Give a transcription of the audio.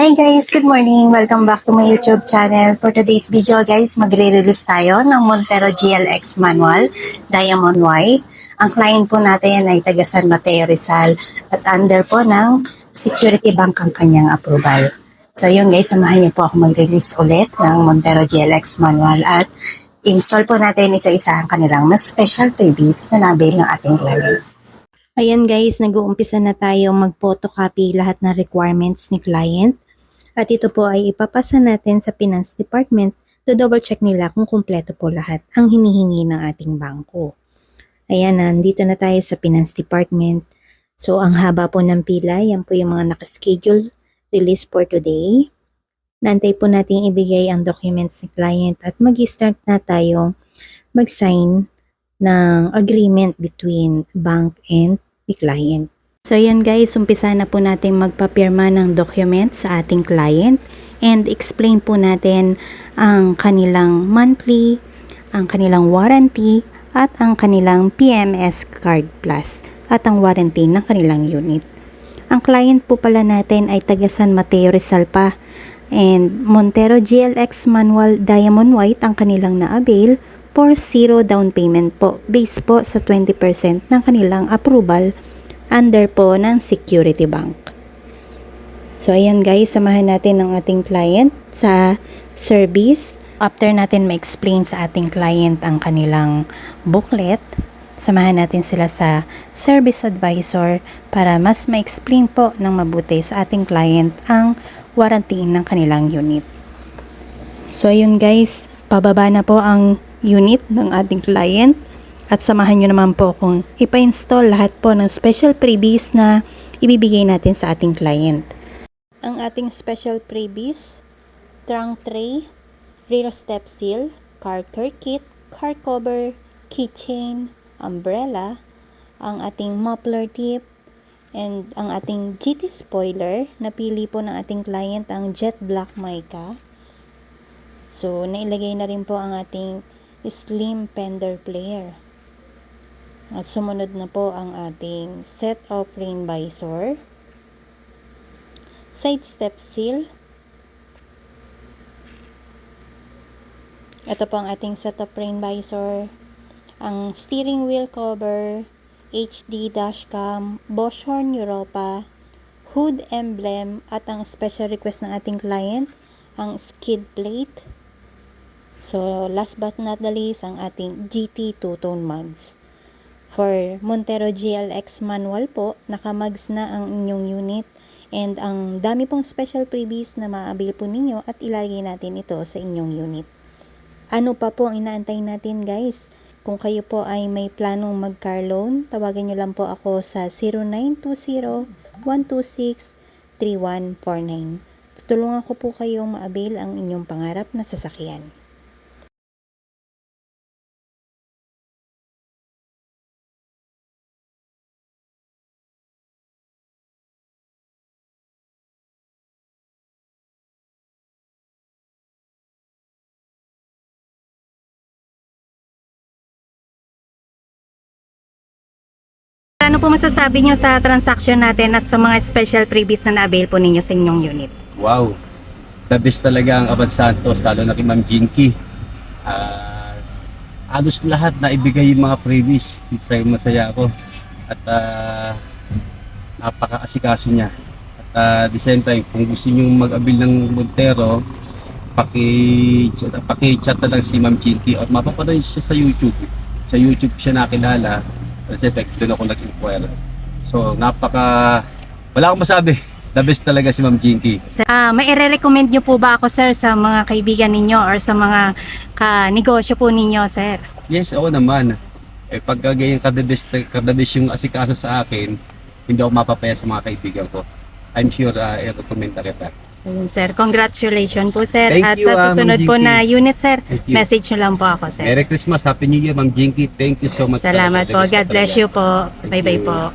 Hi guys, good morning. Welcome back to my YouTube channel. For today's video guys, magre-release tayo ng Montero GLX Manual Diamond White. Ang client po natin ay taga San Mateo Rizal at under po ng Security Bank ang kanyang approval. So yun guys, samahan niyo po ako mag-release ulit ng Montero GLX Manual at install po natin isa-isa ang kanilang mas special freebies na nabil ng ating client. Ayan guys, nag-uumpisa na tayo mag-photocopy lahat ng requirements ni client. At ito po ay ipapasa natin sa Finance Department to double check nila kung kumpleto po lahat ang hinihingi ng ating bangko. Ayan, nandito na tayo sa Finance Department. So ang haba po ng pila, yan po yung mga nakaschedule release for today. Nantay po natin ibigay ang documents ni client at mag-start na tayo mag-sign ng agreement between bank and the client. So yan guys, umpisa na po natin magpapirma ng documents sa ating client and explain po natin ang kanilang monthly, ang kanilang warranty at ang kanilang PMS Card Plus at ang warranty ng kanilang unit. Ang client po pala natin ay taga San Mateo Rizal pa and Montero GLX Manual Diamond White ang kanilang na-avail for 0 down payment po based po sa 20% ng kanilang approval under po ng Security Bank. So ayan guys, samahan natin ang ating client sa service. After natin ma-explain sa ating client ang kanilang booklet, samahan natin sila sa service advisor para mas ma-explain po ng mabuti sa ating client ang warranty ng kanilang unit. So ayun guys, pababa na po ang unit ng ating client at samahan nyo naman po kung ipa-install lahat po ng special freebies na ibibigay natin sa ating client. Ang ating special freebies, trunk tray, rear step seal, car care kit, car cover, keychain, umbrella, ang ating muffler tip, and ang ating GT spoiler. Napili po ng ating client ang jet black mica. So, nailagay na rin po ang ating slim fender player. At sumunod na po ang ating set of rain visor, side step seal. Ito po ang ating set of rain visor, ang steering wheel cover, HD dashcam, Bosch Horn Europa, hood emblem, at ang special request ng ating client, ang skid plate. So, last but not the least, ang ating GT two-tone mugs. For Montero GLX Manual po, naka-mugs na ang inyong unit and ang dami pong special freebies na ma-avail po ninyo at ilalagay natin ito sa inyong unit. Ano pa po ang inaantay natin guys? Kung kayo po ay may planong mag-car loan, tawagan nyo lang po ako sa 0920-126-3149. Tutulungan ko po kayong ma-avail ang inyong pangarap na sasakyan. Ano po masasabi nyo sa transaction natin at sa mga special freebies na na-avail po ninyo sa inyong unit? Wow! The best talaga ang Abad Santos, lalo na kay Ma'am Jinky. Halos lahat na ibigay yung mga freebies. Masaya ako. At napaka-asikaso niya. At the same time, kung gusto nyo mag-avail ng Montero, paki-chat na lang si Ma'am Jinky at mapapanood siya sa YouTube. Sa YouTube siya nakilala. Kasi doon ako nag-inquire. So, wala akong masabi. The best talaga si Ma'am Jinky. May i-recommend nyo po ba ako sir sa mga kaibigan ninyo or sa mga ka-negosyo po ninyo sir? Yes, oo naman. Pagka ganyan kada-best yung asikaso sa akin, hindi ako mapapaya sa mga kaibigan ko. I'm sure i-recommend na kita. Ayun, sir, congratulations po sir. Thank at you, sa susunod Ma'am po Jinky. na unit sir, Thank you. message nyo lang po ako sir. Merry Christmas, Happy New Year, Ma'am Jinky. Thank you so much. Salamat po. God bless you po. Thank Bye bye you. po.